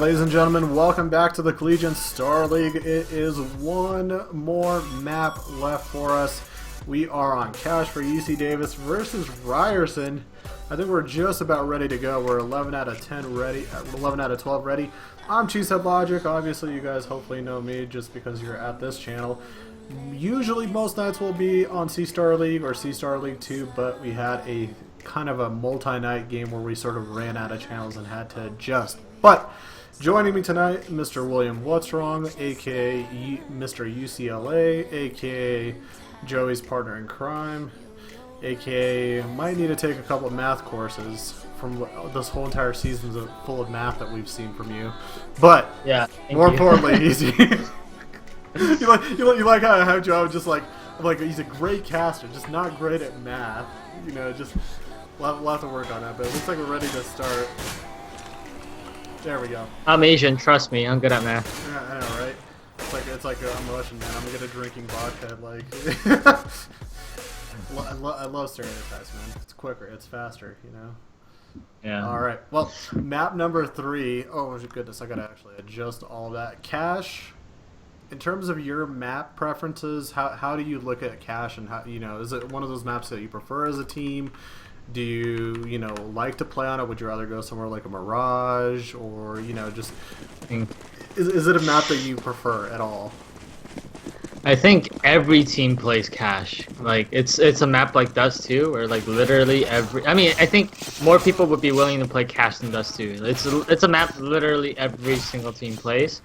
Alright, ladies and gentlemen, welcome back to the Collegiate Star League. It is one more map left for us. We are on Cash for UC Davis versus Ryerson. I think we're just about ready to go. We're 11 out of 10 ready, 11 out of 12 ready. I'm Cheesehead Logic. Obviously, you guys hopefully know me just because you're at this channel. Usually, most nights will be on C-Star League or C-Star League 2, but we had a kind of a multi-night game where we sort of ran out of channels and had to adjust. But joining me tonight, Mr. William What's Wrong, aka Mr. UCLA, aka Joey's partner in crime, aka might need to take a couple of math courses from this whole entire season full of math that we've seen from you. But yeah, more importantly, easy. you like how Joe just like he's a great caster, just not great at math. You know, just we'll have to work on that. But it looks like we're ready to start. There we go. I'm Asian, trust me, I'm good at math. Yeah, I know, right? It's like I'm Russian, man. I'm good at drinking vodka. Like, I love stereotypes, man. It's quicker, it's faster, you know. Yeah. All right. Well, map number 3. Oh goodness, I gotta actually adjust all of that. Cash. In terms of your map preferences, how do you look at Cash, and how, you know, is it one of those maps that you prefer as a team? Do you like to play on it? Would you rather go somewhere like a Mirage, or just is it a map that you prefer at all? I think every team plays Cash. Like it's a map like Dust 2, where like literally every. I mean, I think more people would be willing to play Cash than Dust 2. It's a map literally every single team plays.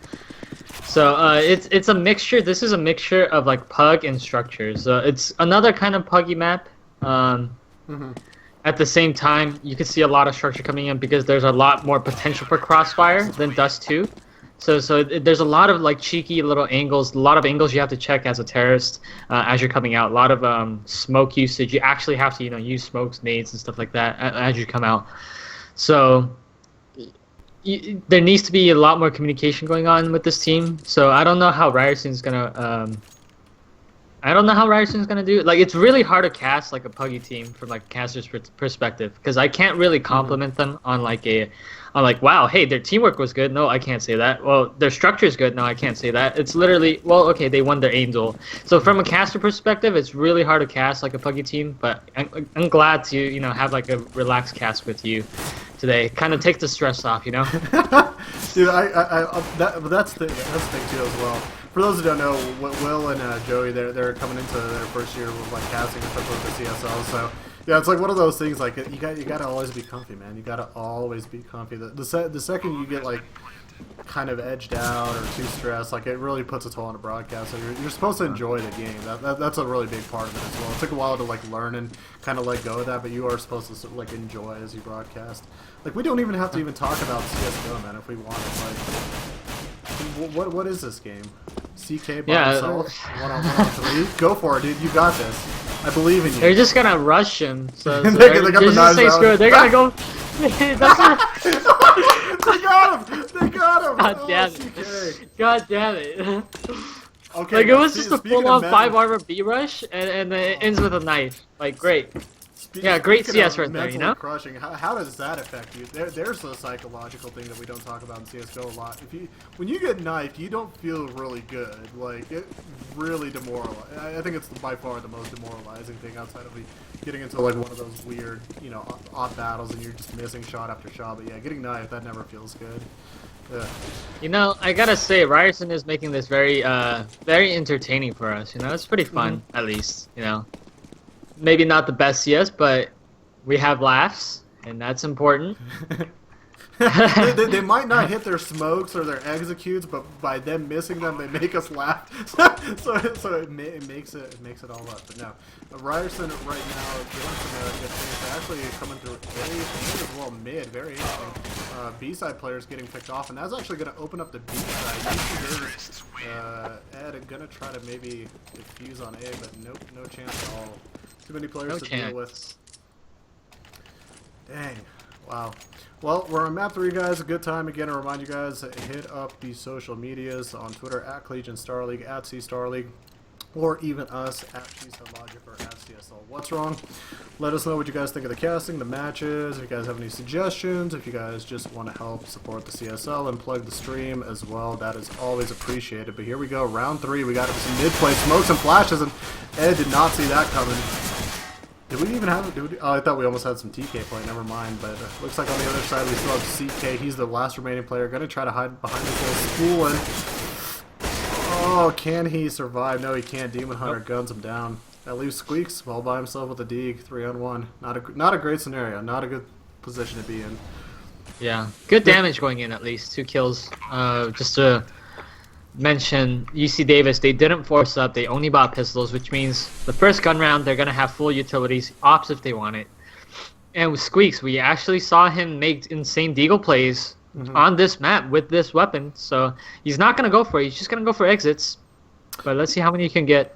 So it's a mixture. This is a mixture of like pug and structures. So it's another kind of puggy map. At the same time, you can see a lot of structure coming in because there's a lot more potential for crossfire than Dust 2. So there's a lot of like cheeky little angles, a lot of angles you have to check as a terrorist as you're coming out. A lot of smoke usage. You actually have to use smokes, nades, and stuff like that as you come out. So there needs to be a lot more communication going on with this team. So I don't know how Ryerson's gonna. I don't know how Ryerson's gonna do it. Like, it's really hard to cast like a puggy team from like a caster's perspective, because I can't really compliment them on like wow, hey, their teamwork was good. No, I can't say that. Well, their structure is good. No, I can't say that. It's literally, well, okay, they won their angel. So from a caster perspective, it's really hard to cast like a puggy team. But I'm glad to have like a relaxed cast with you today. Kind of take the stress off, Dude, that's the thing too as well. For those who don't know, Will and Joey, they're coming into their first year with like casting, especially with the CSL. So yeah, it's like one of those things. Like you gotta always be comfy, man. You gotta always be comfy. The second you get like kind of edged out or too stressed, like it really puts a toll on a broadcast. So you're supposed to enjoy the game. That's a really big part of it as well. It took a while to like learn and kind of let go of that, but you are supposed to like enjoy as you broadcast. Like we don't even have to even talk about CSGO, man, if we wanted. Like, what is this game? CK by himself? 1-on-1-3? Go for it, dude. You got this. I believe in you. They're just gonna rush him. So they got the knives out. They're gonna go. They got him! They got him! God damn it! God damn it! Okay. Like, it was just a full-on 5-armor B rush, and it ends with a knife. Like, great. Yeah, great CS right there, Crushing. How does that affect you? There's a psychological thing that we don't talk about in CSGO a lot. When you get knifed, you don't feel really good. Like, it really demoralizes. I think it's by far the most demoralizing thing outside of getting into like one of those weird, off battles and you're just missing shot after shot. But yeah, getting knifed, that never feels good. Yeah. I gotta say, Ryerson is making this very entertaining for us. It's pretty fun, at least. Maybe not the best CS, but we have laughs, and that's important. they might not hit their smokes or their executes, but by them missing them, they make us laugh. so it makes it all up. But no, Ryerson right now doing some good things. They're actually coming through A and as well mid. Very interesting. B-side players getting picked off, and that's actually going to open up the B-side. Ed gonna try to maybe defuse on A, but nope, no chance at all. Too many players to deal with. Dang. Wow. Well, we're on map 3, guys. A good time. Again, to remind you guys, hit up the social medias on Twitter at Collegiate Star League, at C Star League. or even us at Logic or at CSL What's Wrong. Let us know what you guys think of the casting, the matches, if you guys have any suggestions, if you guys just want to help support the CSL and plug the stream as well. That is always appreciated. But here we go, round 3. We got some mid-play smokes and flashes, and Ed did not see that coming. Did we even have it? Oh, I thought we almost had some TK play. Never mind. But looks like on the other side we still have CK. He's the last remaining player. Going to try to hide behind this little school. And oh, can he survive? No, he can't. Demon Hunter guns him down. That leaves Squeaks all by himself with a Deeg, 3-on-1. Not a great scenario. Not a good position to be in. Yeah, good damage going in at least. 2 kills. Just to mention, UC Davis, they didn't force up. They only bought pistols, which means the first gun round they're gonna have full utilities, ops if they want it. And with Squeaks, we actually saw him make insane deagle plays on this map with this weapon. So he's not gonna go for it. He's just gonna go for exits. But let's see how many he can get.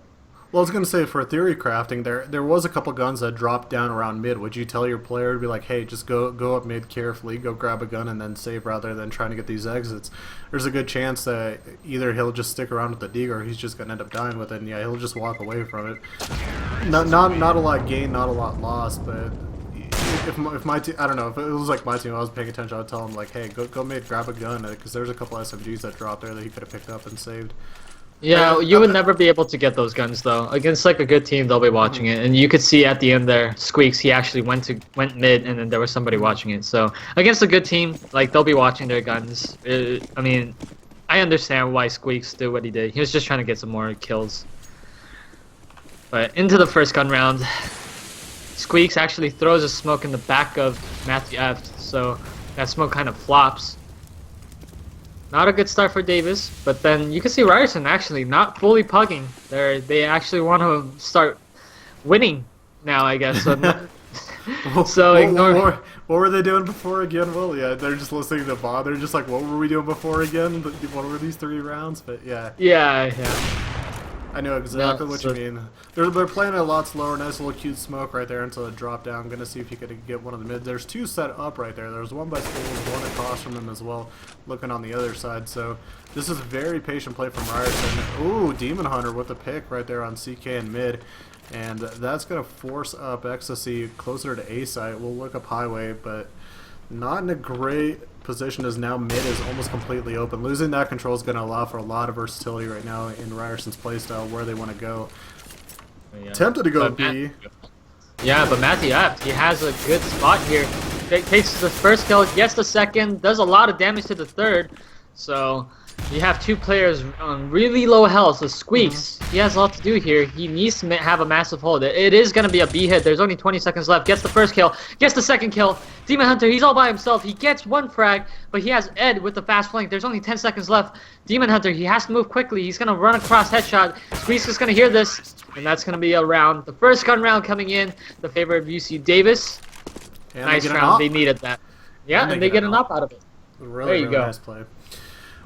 Well, I was going to say, for theory crafting, there was a couple guns that dropped down around mid. Would you tell your player to be like, hey, just go up mid carefully, go grab a gun and then save rather than trying to get these exits? There's a good chance that either he'll just stick around with the Deeg or he's just going to end up dying with it, and yeah, he'll just walk away from it. Not a lot gained, not a lot lost, but if my team, I don't know, if it was like my team, I was paying attention, I would tell him, like, hey, go mid, grab a gun, because there's a couple SMGs that dropped there that he could have picked up and saved. Yeah, you would never be able to get those guns though. Against like a good team, they'll be watching it, and you could see at the end there, Squeaks, he actually went mid, and then there was somebody watching it. So against a good team, like they'll be watching their guns. I mean, I understand why Squeaks did what he did. He was just trying to get some more kills. But into the first gun round, Squeaks actually throws a smoke in the back of Matthew F. So that smoke kind of flops. Not a good start for Davis, but then you can see Ryerson actually not fully pugging. They actually want to start winning now, I guess. So, ignore. What were they doing before again? Well, yeah, they're just listening to Bob. They're just like, what were we doing before again? What were these 3 rounds? But yeah. Yeah. I know exactly what you mean. They're playing a lot slower. Nice little cute smoke right there until it dropped down. I'm going to see if you could get one of the mid. There's 2 set up right there. There's one by Schools, one across from them as well, looking on the other side. So this is very patient play from Ryerson. Ooh, Demon Hunter with the pick right there on CK and mid. And that's going to force up Ecstasy closer to A site. We'll look up Highway, but not in a great position as now mid is almost completely open. Losing that control is going to allow for a lot of versatility right now in Ryerson's playstyle where they want to go. Yeah. Tempted to go B. Yeah, but Matthew F, he has a good spot here. Takes the first kill, gets the second, does a lot of damage to the third. So you have 2 players on really low health. So Squeaks, he has a lot to do here. He needs to have a massive hold. It is going to be a B hit. There's only 20 seconds left. Gets the first kill, gets the second kill. Demon Hunter, he's all by himself. He gets 1 frag, but he has Ed with the fast flank. There's only 10 seconds left. Demon Hunter, he has to move quickly. He's going to run across headshot. Squeaks is going to hear this, and that's going to be a round. The first gun round coming in, the favor of UC Davis. And nice round. They needed that. Yeah, and they get an up out of it. Really, there you go. Nice play.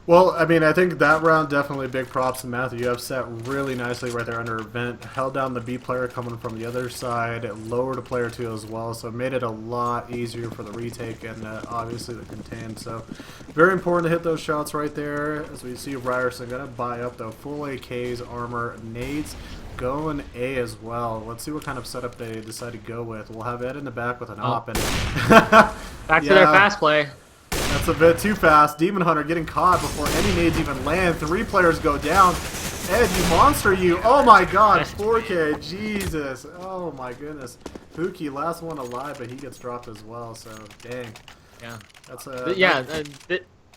Well, I mean, I think that round definitely big props to Matthew. You have set really nicely right there under vent. Held down the B player coming from the other side. It lowered a player 2 as well, so it made it a lot easier for the retake and obviously the contain. So very important to hit those shots right there. As we see Ryerson going to buy up though. Full AKs, armor, nades. Going A as well. Let's see what kind of setup they decide to go with. We'll have Ed in the back with an op. And back to their fast play. That's a bit too fast. Demon Hunter getting caught before any nades even land. 3 players go down. Ed, you monster, you. Oh my god, 4K. Jesus. Oh my goodness. Pookie, last one alive, but he gets dropped as well, so dang. Yeah. That's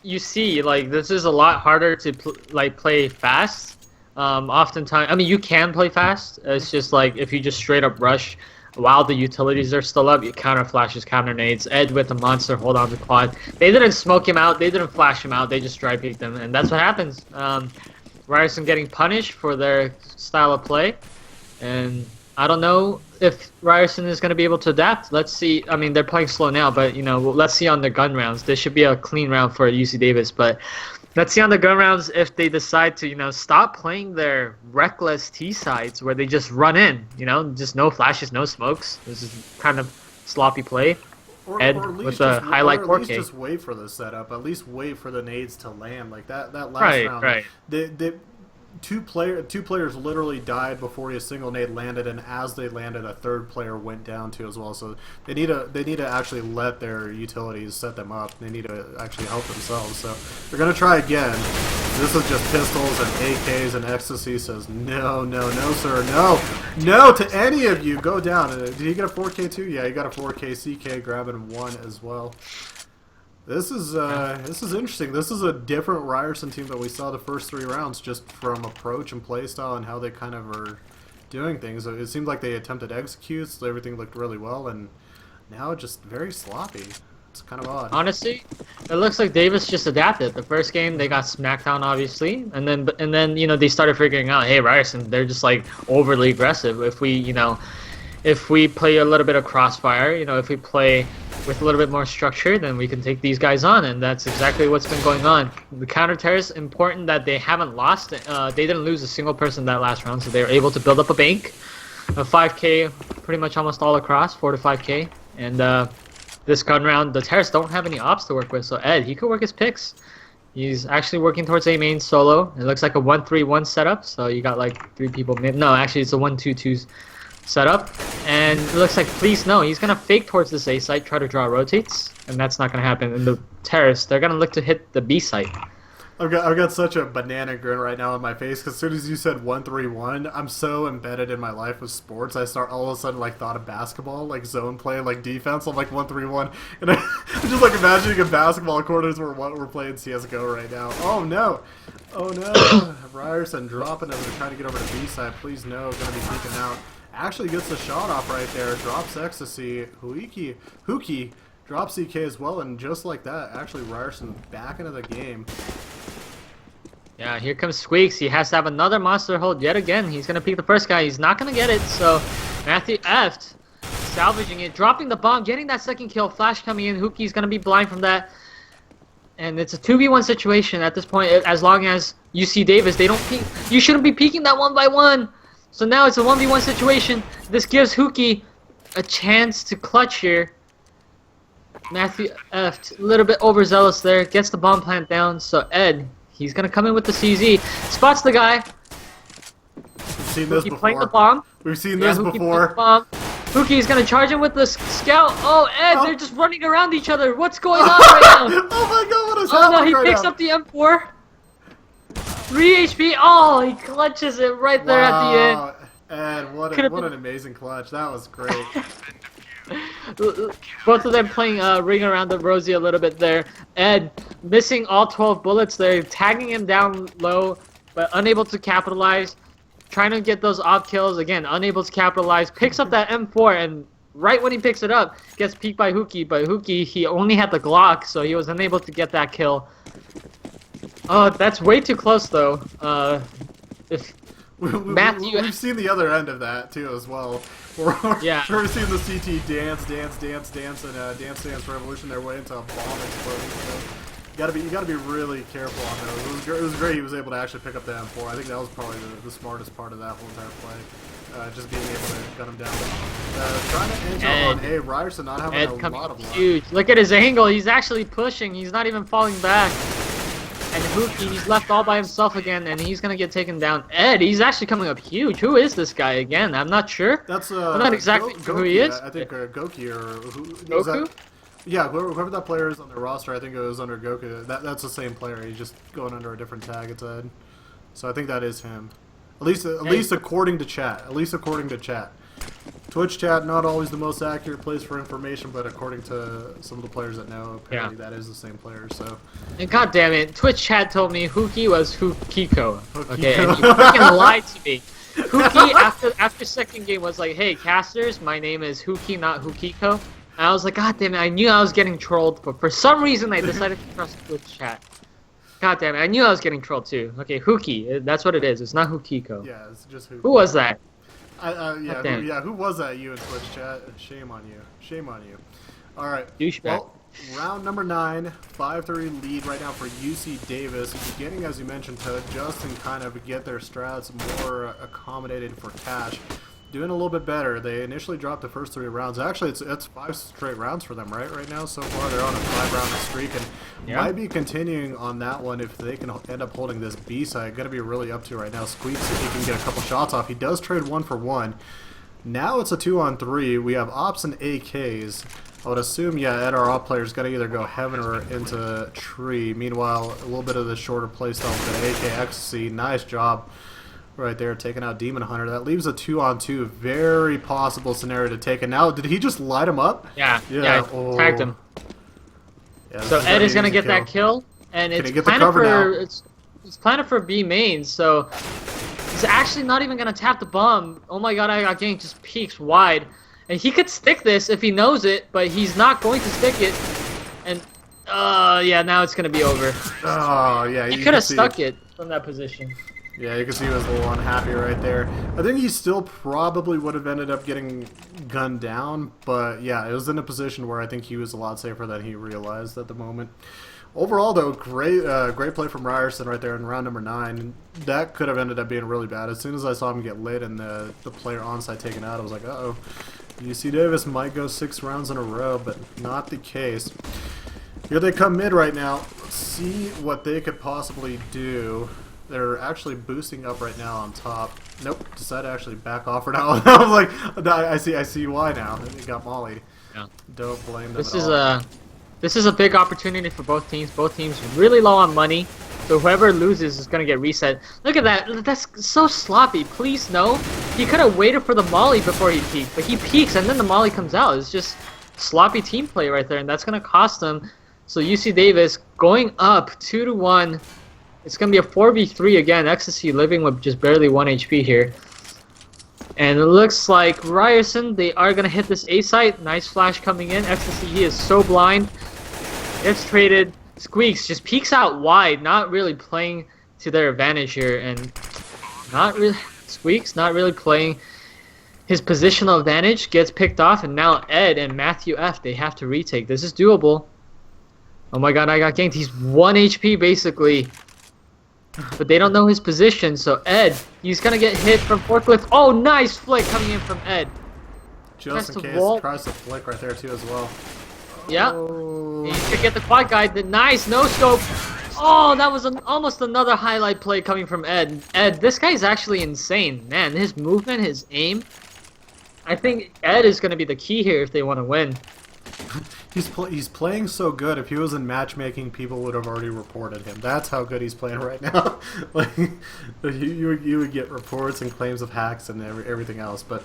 you see, like, this is a lot harder to play fast. Oftentimes, I mean, you can play fast. It's just like if you just straight up rush while the utilities are still up, you counter flashes, counter nades. Ed with the monster, hold on to quad. They didn't smoke him out, they didn't flash him out, they just dry peeked him, and that's what happens. Ryerson getting punished for their style of play, and I don't know if Ryerson is going to be able to adapt. Let's see. I mean, they're playing slow now, but you know, let's see on the gun rounds. This should be a clean round for UC Davis, but let's see on the gun rounds if they decide to, you know, stop playing their reckless T sides where they just run in, you know, just no flashes, no smokes. This is kind of sloppy play. Ed with a highlight 4K. At least just wait for the setup. At least wait for the nades to land. Like that last round. Right. two players literally died before a single nade landed, and as they landed, a third player went down too as well. So they need to actually let their utilities set them up. They need to actually help themselves. So they're gonna try again. This is just pistols and AKs, and Ecstasy says no, no, no, sir, no, no to any of you. Go down. Did he get a 4K too? Yeah, he got a 4K. CK grabbing one as well. This is interesting. This is a different Ryerson team that we saw the first 3 rounds, just from approach and playstyle and how they kind of are doing things. It seemed like they attempted executes, so everything looked really well, and now just very sloppy. It's kind of odd. Honestly, it looks like Davis just adapted. The first game they got smacked down, obviously, and then you know they started figuring out, hey, Ryerson, they're just like overly aggressive. If we play a little bit of crossfire, if we play with a little bit more structure, then we can take these guys on, and that's exactly what's been going on. The counter terrorists, important that they haven't lost. They didn't lose a single person that last round, so they were able to build up a bank of 5K, pretty much almost all across, 4 to 5K. And this gun round, the terrorists don't have any ops to work with, so Ed, he could work his picks. He's actually working towards A main solo. It looks like a 1-3-1 setup, so you got like 3 people mid. No, actually it's a 1-2-2 setup, and it looks like Please No, he's gonna fake towards this A site, try to draw rotates, and that's not gonna happen. And the terrorists, they're gonna look to hit the B site. I've got such a banana grin right now on my face, because as soon as you said 1-3-1, I'm so embedded in my life with sports. I start all of a sudden like thought of basketball, like zone play, like defense. I'm like 1-3-1, and I'm just like imagining a basketball court as we're playing CSGO right now. Oh no, oh no, Ryerson dropping as they're trying to get over to B side. Please No, gonna be peeking out. Actually gets the shot off right there, drops Ecstasy, Hookie drops CK as well, and just like that, actually Ryerson back into the game. Yeah, here comes Squeaks. He has to have another monster hold yet again. He's going to pick the first guy. He's not going to get it, so Matthew Eft salvaging it, dropping the bomb, getting that second kill, flash coming in. Hookie's going to be blind from that. And it's a 2v1 situation at this point, as long as you see Davis. They don't peek. You shouldn't be peeking that 1-by-1. So now it's a 1v1 situation. This gives Hookie a chance to clutch here. Matthew Eft, a little bit overzealous there, gets the bomb plant down. So Ed, he's gonna come in with the CZ, spots the guy. We've seen this before. Playing the bomb. We've seen this before. Hookie's gonna charge him with the scout. Oh, Ed, they're just running around each other. What's going on right now? Oh my God, what is happening? Oh no, he picks up the M4. 3 HP. Oh, he clutches it right there at the end. Ed, what an amazing clutch. That was great. Both of them playing ring around the Rosie a little bit there. Ed missing all 12 bullets there, tagging him down low, but unable to capitalize. Trying to get those off kills, again, unable to capitalize. Picks up that M4, and right when he picks it up, gets peeked by Hookie. But Hookie, he only had the Glock, so he was unable to get that kill. Oh, that's way too close, though. If We've seen the other end of that too as well. Yeah. We're seeing the CT dance, and Dance Dance Revolution their way into a bomb explosion. So you gotta be really careful on those. It was great he was able to actually pick up the M4. I think that was probably the smartest part of that whole entire play. Just being able to gun him down. Trying to enter on A. Ryerson not having a lot of luck. Huge. Look at his angle. He's actually pushing. He's not even falling back. And Hookie, he's left all by himself again, and he's gonna get taken down. Ed, he's actually coming up huge. Who is this guy again? I'm not sure. That's I'm not exactly sure who he is. I think Goki or who? Goku? Yeah, whoever that player is on their roster, I think it was under Goku. That's the same player. He's just going under a different tag. It's Ed. So I think that is him. At least according to chat. At least according to chat. Twitch chat, not always the most accurate place for information, but according to some of the players that know, apparently that is the same player. So, and god damn it, Twitch chat told me Hookie was Hookiko. Okay, and you freaking lied to me. Hookie after second game was like, hey casters, my name is Hookie, not Hookiko. And I was like, god damn it, I knew I was getting trolled, but for some reason I decided to trust Twitch chat. God damn it, I knew I was getting trolled too. Okay, Hookie, that's what it is. It's not Hookiko. Yeah, it's just Hookie. Who was that? Who was that? You in Twitch chat? Shame on you. Shame on you. All right. Douchebag. Well, round number 9, 5-3 lead right now for UC Davis. Beginning, as you mentioned, to adjust and kind of get their strats more accommodated for cash. doing a little bit better. They initially dropped the first 3 rounds. Actually, it's 5 straight rounds for them, right now so far. They're on a 5-round streak and might be continuing on that one if they can end up holding this B side. Got to be really up to right now. Squeaks, if he can get a couple shots off. He does trade 1 for 1. Now it's a 2-on-3. We have ops and AKs. I would assume, yeah, Ed, our op player's got to either go heaven or into tree. Meanwhile, a little bit of the shorter playstyle with the AK Ecstasy. Nice job right there, taking out Demon Hunter. That leaves a 2-on-2. Very possible scenario to take. And now, did he just light him up? Yeah, tagged him. Yeah, so Ed is going to get that kill. And it's planted for B main, so he's actually not even going to tap the bomb. Oh my god, I got ganked, just peeks wide. And he could stick this if he knows it, but he's not going to stick it. And, yeah, now it's going to be over. Oh, yeah. He could have stuck it from that position. Yeah, you can see he was a little unhappy right there. I think he still probably would have ended up getting gunned down, but yeah, it was in a position where I think he was a lot safer than he realized at the moment. Overall, though, great play from Ryerson right there in round number 9. That could have ended up being really bad. As soon as I saw him get lit and the player onside taken out, I was like, uh-oh. UC Davis might go 6 rounds in a row, but not the case. Here they come mid right now. Let's see what they could possibly do. They're actually boosting up right now on top. Nope, decided to actually back off for now. I was like, I see why now. They got mollied. Yeah. Don't blame them at all. This is a big opportunity for both teams. Both teams really low on money. So whoever loses is going to get reset. Look at that. That's so sloppy. Please no. He could have waited for the molly before he peeked. But he peeks and then the molly comes out. It's just sloppy team play right there. And that's going to cost them. So UC Davis going up 2-1. It's going to be a 4v3 again. Ecstasy living with just barely 1 HP here. And it looks like Ryerson, they are going to hit this A site. Nice flash coming in. Ecstasy, he is so blind. Gets traded. Squeaks just peeks out wide, not really playing to their advantage here. And Squeaks not really playing his positional advantage. Gets picked off. And now Ed and Matthew F, they have to retake. This is doable. Oh my god, I got ganked. He's 1 HP basically. But they don't know his position, so Ed, he's gonna get hit from forklift. Oh, nice flick coming in from Ed. Just in case, tries to flick right there too as well. Yeah, he could get the quad guy. The nice no scope. Oh, that was almost another highlight play coming from Ed. Ed, this guy's actually insane, man. His movement, his aim. I think Ed is gonna be the key here if they want to win. He's playing so good. If he was in matchmaking, people would have already reported him. That's how good he's playing right now. Like you would get reports and claims of hacks and everything else. But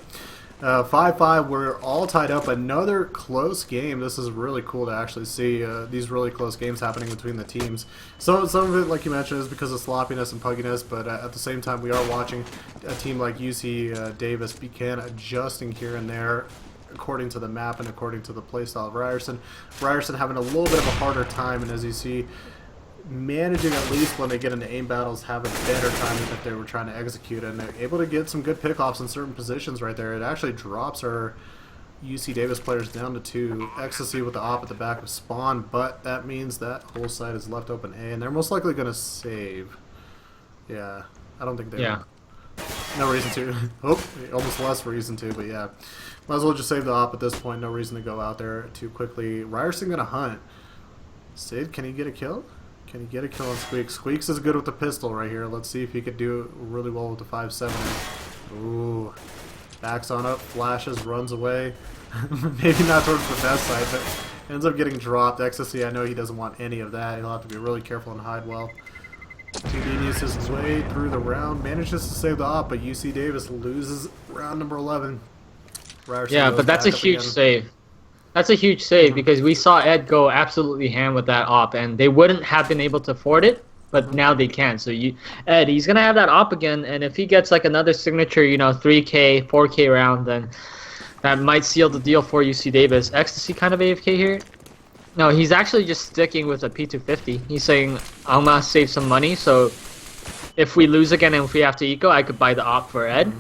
5-5, we're all tied up. Another close game. This is really cool to actually see these really close games happening between the teams. So some of it, like you mentioned, is because of sloppiness and pugginess. But at the same time, we are watching a team like UC Davis begin adjusting here and there, according to the map and according to the playstyle of Ryerson. Ryerson having a little bit of a harder time, and as you see, managing at least when they get into aim battles, have a better time than if they were trying to execute, and they're able to get some good pickoffs in certain positions right there. It actually drops our UC Davis players down to 2. Ecstasy with the op at the back of spawn, but that means that whole side is left open A, and they're most likely going to save. Yeah, I don't think they will. No reason to. Oh, almost less reason to, but yeah. Might as well just save the op at this point. No reason to go out there too quickly. Ryerson gonna hunt. Sid, can he get a kill? Can he get a kill on Squeaks? Squeaks is good with the pistol right here. Let's see if he could do really well with the 5.7. Ooh. Backs on up, flashes, runs away. Maybe not towards the best side, but ends up getting dropped. Ecstasy, I know he doesn't want any of that. He'll have to be really careful and hide well. TD his way through the round, manages to save the op, but UC Davis loses round number 11. Ryerson, yeah, but that's a huge save. That's a huge save because we saw Ed go absolutely ham with that op, and they wouldn't have been able to afford it, but now they can. So Ed, he's gonna have that op again, and if he gets like another signature, 3K, 4K round, then that might seal the deal for UC Davis. Ecstasy kind of AFK here. No, he's actually just sticking with a P250. He's saying, I'm gonna save some money, so if we lose again and if we have to eco, I could buy the op for Ed.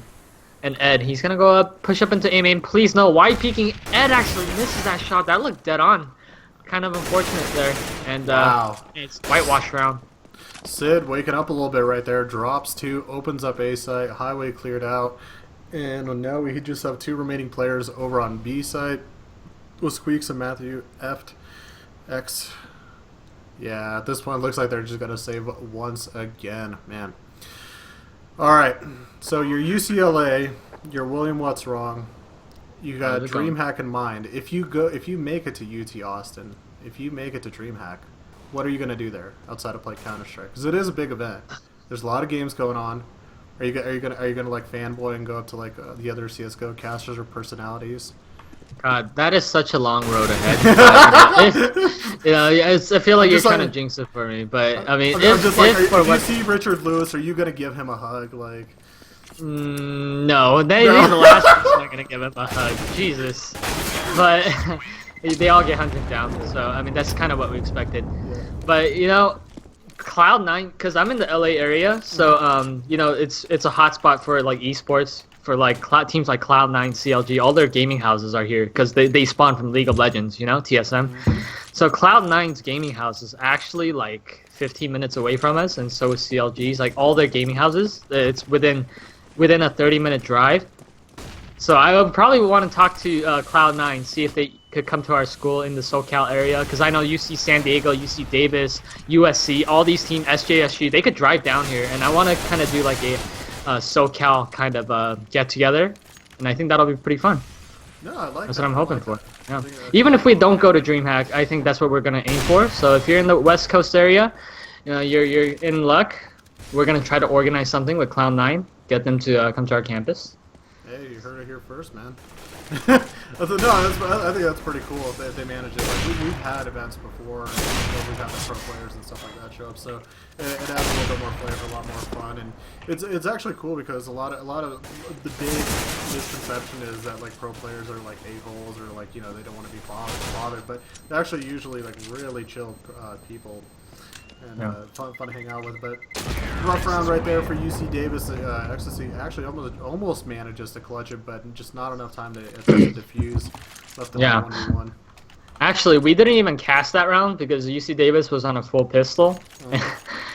And Ed, he's gonna go up, push up into aim. Please no, wide peeking. Ed actually misses that shot. That looked dead on. Kind of unfortunate there. And wow. It's whitewash round. Sid waking up a little bit right there. Drops 2, opens up A site. Highway cleared out. And now we just have 2 remaining players over on B side with Squeaks and Matthew X. Yeah, at this point it looks like they're just going to save once again. Man. Alright, so your UCLA, your William What's Wrong, you got DreamHack in mind. If you make it to UT Austin, if you make it to DreamHack, what are you going to do there outside of play Counter-Strike? Because it is a big event. There's a lot of games going on. Are you gonna like fanboy and go up to like the other CSGO casters or personalities? God, that is such a long road ahead. I feel like you're trying to jinx it for me, but I mean, if you see Richard Lewis, are you gonna give him a hug? Like, no, he's the last person I'm gonna give him a hug. Jesus, but they all get hunted down, so I mean that's kind of what we expected. Yeah. But you know, Cloud9, because I'm in the LA area, so you know it's a hotspot for like esports, for like teams like Cloud9, CLG. All their gaming houses are here because they spawn from League of Legends, you know, TSM. So Cloud9's gaming house is actually like 15 minutes away from us, and so is CLG's. Like all their gaming houses, it's within a 30-minute drive. So I would probably want to talk to Cloud9, see if they could come to our school in the SoCal area, because I know UC San Diego, UC Davis, USC, all these teams, SJSG, they could drive down here, and I want to kind of do like a SoCal kind of get-together, and I think that'll be pretty fun. No, I like That's what I'm hoping for. Yeah. Even if we don't go to DreamHack, I think that's what we're going to aim for. So if you're in the West Coast area, you know, you're in luck. We're going to try to organize something with Cloud9, get them to come to our campus. Hey, you heard it here first, man. I think that's pretty cool if they manage it. Like we've had events before, and we've had the pro players and stuff like that show up, so it adds a little bit more flavor, a lot more fun, and it's actually cool because a lot of the big misconception is that like pro players are like a-holes or like, you know, they don't want to be bothered, but they're actually usually like really chill people. And fun to hang out with, but rough round right there for UC Davis. Ecstasy actually almost manages to clutch it, but just not enough time to defuse. Left them 1v1. Actually, we didn't even cast that round because UC Davis was on a full pistol,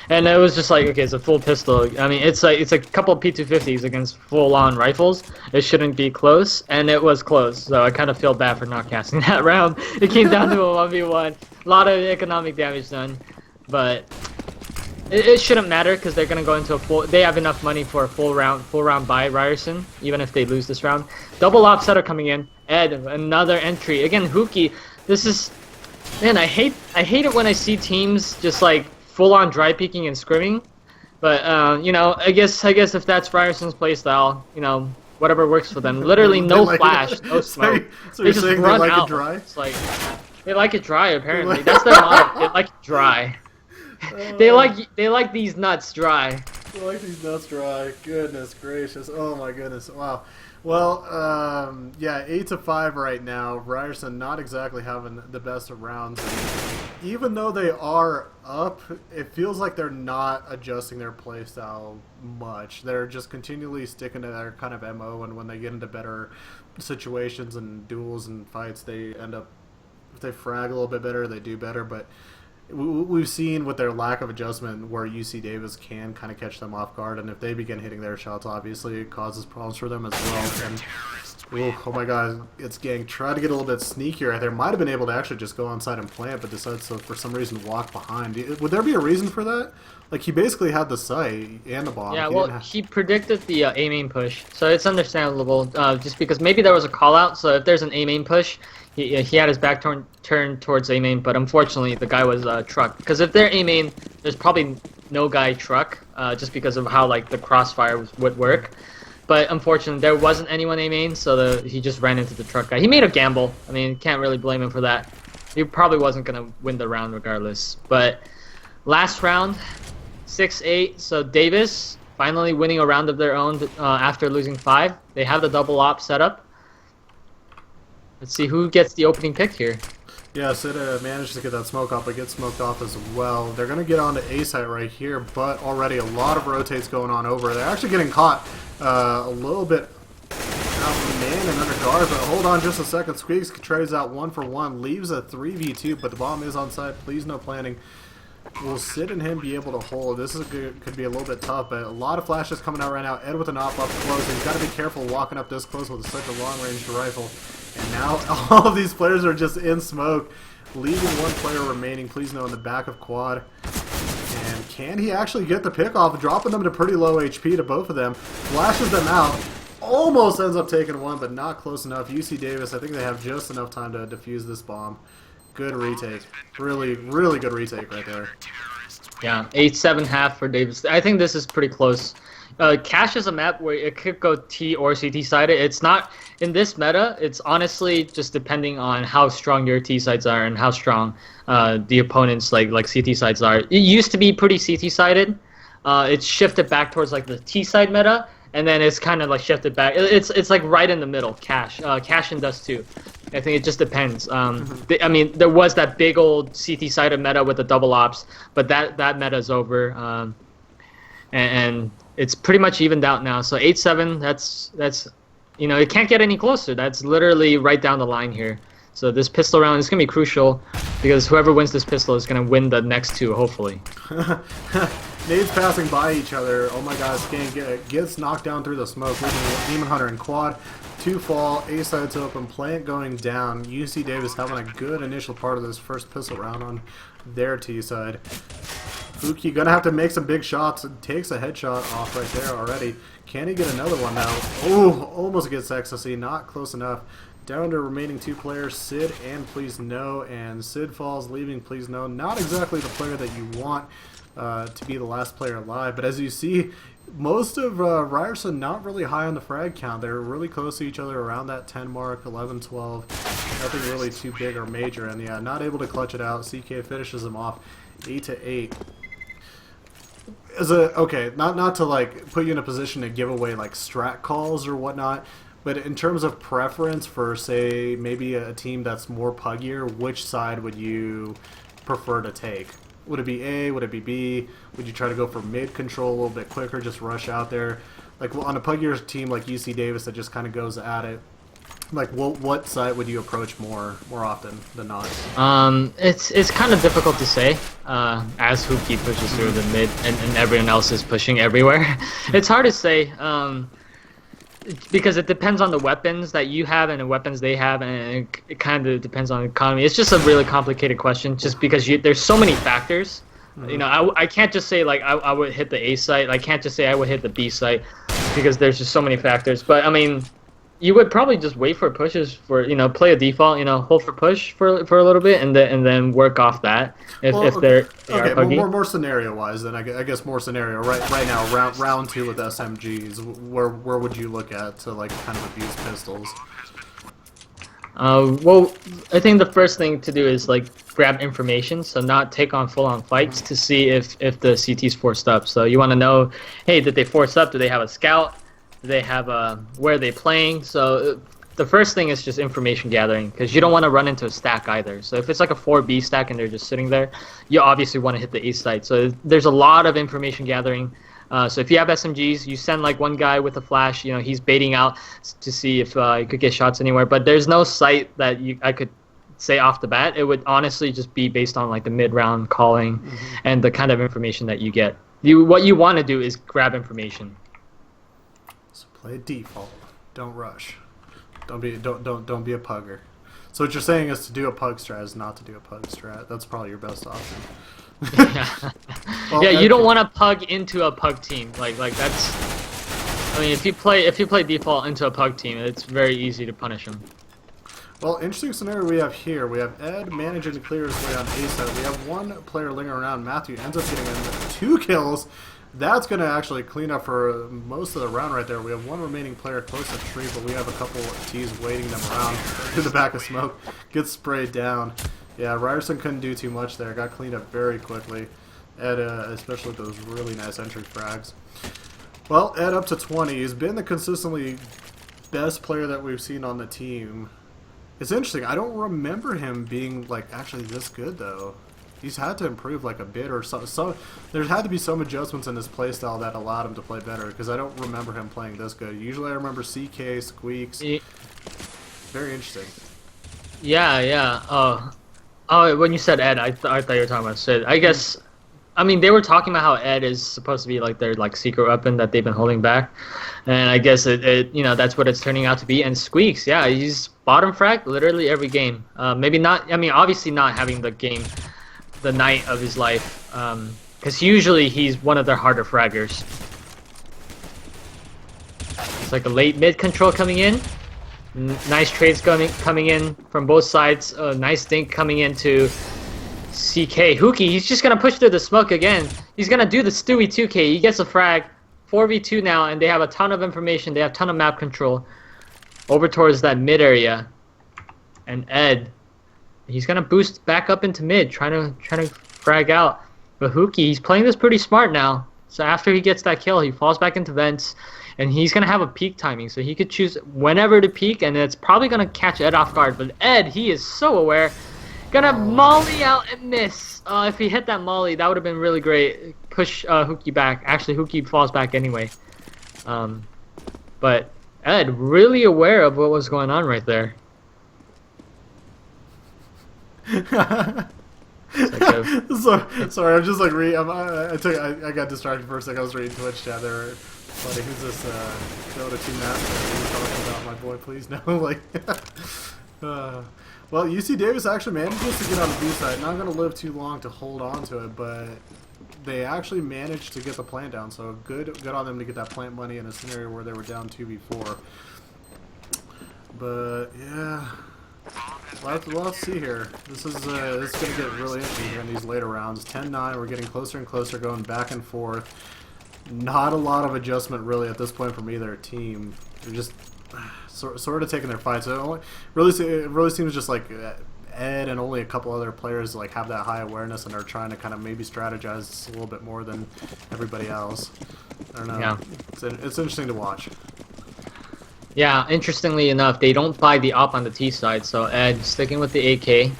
and it was just like, okay, it's a full pistol. I mean, it's a couple of P250s against full-on rifles. It shouldn't be close, and it was close. So I kind of feel bad for not casting that round. It came down to a 1v1. A lot of economic damage done. But it shouldn't matter because they're gonna go into a full. They have enough money for a full round buy Ryerson, even if they lose this round. Double op setter coming in. Ed, another entry again. Huki, this is, man. I hate it when I see teams just like full on dry peeking and scrimming. But you know, I guess if that's Ryerson's playstyle, you know, whatever works for them. Literally no flash, no smoke. So you're saying they like it dry? It's like they like it dry. Apparently, that's their motto. They like it dry. They like these nuts dry. They like these nuts dry. Goodness gracious! Oh my goodness! Wow. Well, yeah, 8-5 right now. Ryerson not exactly having the best of rounds. Even though they are up, it feels like they're not adjusting their playstyle much. They're just continually sticking to their kind of MO, and when they get into better situations and duels and fights, they end up, if they frag a little bit better, they do better, but we've seen with their lack of adjustment where UC Davis can kind of catch them off guard, and if they begin hitting their shots, obviously it causes problems for them as well. And oh my god, it's gang tried to get a little bit sneakier right there. Might have been able to actually just go inside and plant, but decides to for some reason walk behind. Would there be a reason for that? Like, he basically had the sight and the bomb. Yeah, well, he predicted the A-main push, so it's understandable, just because maybe there was a call-out, so if there's an A-main push, he had his back turned towards A-main, but unfortunately the guy was truck. Because if they're A-main, there's probably no guy truck, just because of how like the crossfire would work. But unfortunately, there wasn't anyone A-main, so he just ran into the truck guy. He made a gamble. I mean, can't really blame him for that. He probably wasn't going to win the round regardless. But last round, 6-8, so Davis finally winning a round of their own after losing 5. They have the double op set up. Let's see who gets the opening pick here. Yeah, Sid managed to get that smoke off, but gets smoked off as well. They're going to get onto A site right here, but already a lot of rotates going on over. They're actually getting caught a little bit out man and under guard, but hold on just a second. Squeaks trades out 1 for 1, leaves a 3v2, but the bomb is on site. Please no planning. Will Sid and him be able to hold? This is could be a little bit tough, but a lot of flashes coming out right now. Ed with an op up close, and he's got to be careful walking up this close with such a long-range rifle. And now all of these players are just in smoke, leaving one player remaining. Please know in the back of quad. And can he actually get the pick off, dropping them to pretty low HP to both of them? Flashes them out. Almost ends up taking one, but not close enough. UC Davis, I think they have just enough time to defuse this bomb. Good retake. Really, really good retake right there. Yeah, 8-7 half for Davis. I think this is pretty close. Cache is a map where it could go T or CT sided. It's not in this meta. It's honestly just depending on how strong your T sides are and how strong the opponents like CT sides are. It used to be pretty CT sided. It's shifted back towards like the T side meta, and then it's kind of like shifted back. It's like right in the middle. Cache and Dust too. I think it just depends. I mean, there was that big old CT sided meta with the double ops, but that meta is over, and it's pretty much evened out now. So 8-7, that's you know, it can't get any closer. That's literally right down the line here. So this pistol round is gonna be crucial because whoever wins this pistol is gonna win the next two, hopefully. Nades passing by each other. Oh my god, Scan gets knocked down through the smoke. Leaving Demon Hunter and quad. 2 fall, A side's open, plant going down. UC Davis having a good initial part of this first pistol round on their T side. Fuki gonna have to make some big shots. Takes a headshot off right there already. Can he get another one now? Oh, almost gets ecstasy. Not close enough. Down to remaining 2 players, Sid and Please No. And Sid falls, leaving Please No. Not exactly the player that you want to be the last player alive. But as you see, most of Ryerson not really high on the frag count. They're really close to each other around that 10 mark, 11, 12. Nothing really too big or major. And yeah, not able to clutch it out. CK finishes them off 8-8. Okay, not to like put you in a position to give away like strat calls or whatnot, but in terms of preference for say maybe a team that's more puggier, which side would you prefer to take? Would it be A? Would it be B? Would you try to go for mid control a little bit quicker, just rush out there? Like on a puggier team like UC Davis that just kind of goes at it, like what side would you approach more often than not? It's kind of difficult to say as Hoopki pushes through the mid and everyone else is pushing everywhere. It's hard to say because it depends on the weapons that you have and the weapons they have, and it kind of depends on the economy. It's just a really complicated question just because there's so many factors. You know, I can't just say like I would hit the A site. I can't just say I would hit the B site because there's just so many factors. But I mean, you would probably just wait for pushes for, you know, play a default, you know, hold for push for a little bit and then work off that if they're more scenario wise then I guess more scenario right now round 2 with SMGs, where would you look at to like kind of abuse pistols? Well, I think the first thing to do is like grab information, so not take on full-on fights to see if the CT's forced up. So you want to know, hey, did they force up? Do they have a scout? Do they have where are they playing? So the first thing is just information gathering, because you don't want to run into a stack either. So if it's like a 4B stack and they're just sitting there, you obviously want to hit the A site. So there's a lot of information gathering. So if you have SMGs, you send like one guy with a flash, you know, he's baiting out to see if he could get shots anywhere. But there's no site that I could say off the bat. It would honestly just be based on like the mid-round calling and the kind of information that you get. What you want to do is grab information. So play default. Don't rush. Don't be a pugger. So what you're saying is to do a pug strat is not to do a pug strat. That's probably your best option. Yeah, well, yeah. You don't want to pug into a pug team. Like that's. I mean, if you play default into a pug team, it's very easy to punish them. Well, interesting scenario we have here. We have Ed managing to clear his way on A side. We have one player lingering around. Matthew ends up getting in 2 kills. That's going to actually clean up for most of the round right there. We have one remaining player close to the tree, but we have a couple of T's waiting them around in the back of smoke. Gets sprayed down. Yeah, Ryerson couldn't do too much there. Got cleaned up very quickly. Ed, especially with those really nice entry frags. Well, Ed up to 20. He's been the consistently best player that we've seen on the team. It's interesting. I don't remember him being like actually this good though. He's had to improve like a bit or so. There's had to be some adjustments in his playstyle that allowed him to play better, because I don't remember him playing this good. Usually I remember CK, Squeaks. Very interesting. Yeah, yeah. Oh, when you said Ed, I thought you were talking about Sid. I guess I mean, they were talking about how Ed is supposed to be like their like secret weapon that they've been holding back, and I guess it you know that's what it's turning out to be. And Squeaks, yeah, he's bottom frag literally every game. Maybe not. I mean, obviously not having the game, the night of his life, because usually he's one of their harder fraggers. It's like a late mid control coming in. Nice trades coming in from both sides. Nice dink coming into CK. Hookie, he's just gonna push through the smoke again. He's gonna do the Stewie 2K. He gets a frag. 4v2 now, and they have a ton of information. They have a ton of map control. Over towards that mid area. And Ed, he's gonna boost back up into mid, trying to frag out. But Hookie, he's playing this pretty smart now. So after he gets that kill, he falls back into vents. And he's going to have a peak timing, so he could choose whenever to peak, and it's probably going to catch Ed off guard. But Ed, he is so aware. Gonna molly out and miss. If he hit that molly, that would have been really great. Push Hookie back. Actually, Hookie falls back anyway. But Ed, really aware of what was going on right there. Sorry, I'm just like I got distracted for a second. I was reading Twitch chat there. Buddy, who's this Dota 2 master you're talking about, my boy? Please no. Like, well, UC Davis actually manages to get on the B side. Not going to live too long to hold on to it, but they actually managed to get the plant down. So good on them to get that plant money in a scenario where they were down 2v4. But yeah, let's see here. This is going to get really interesting here in these later rounds. 10-9. We're getting closer and closer, going back and forth. Not a lot of adjustment really at this point from either team. They're just sort of taking their fights. It really seems just like Ed and only a couple other players like have that high awareness and are trying to kind of maybe strategize a little bit more than everybody else. I don't know. Yeah. It's interesting to watch. Yeah, interestingly enough, they don't buy the op on the T side, so Ed sticking with the AK.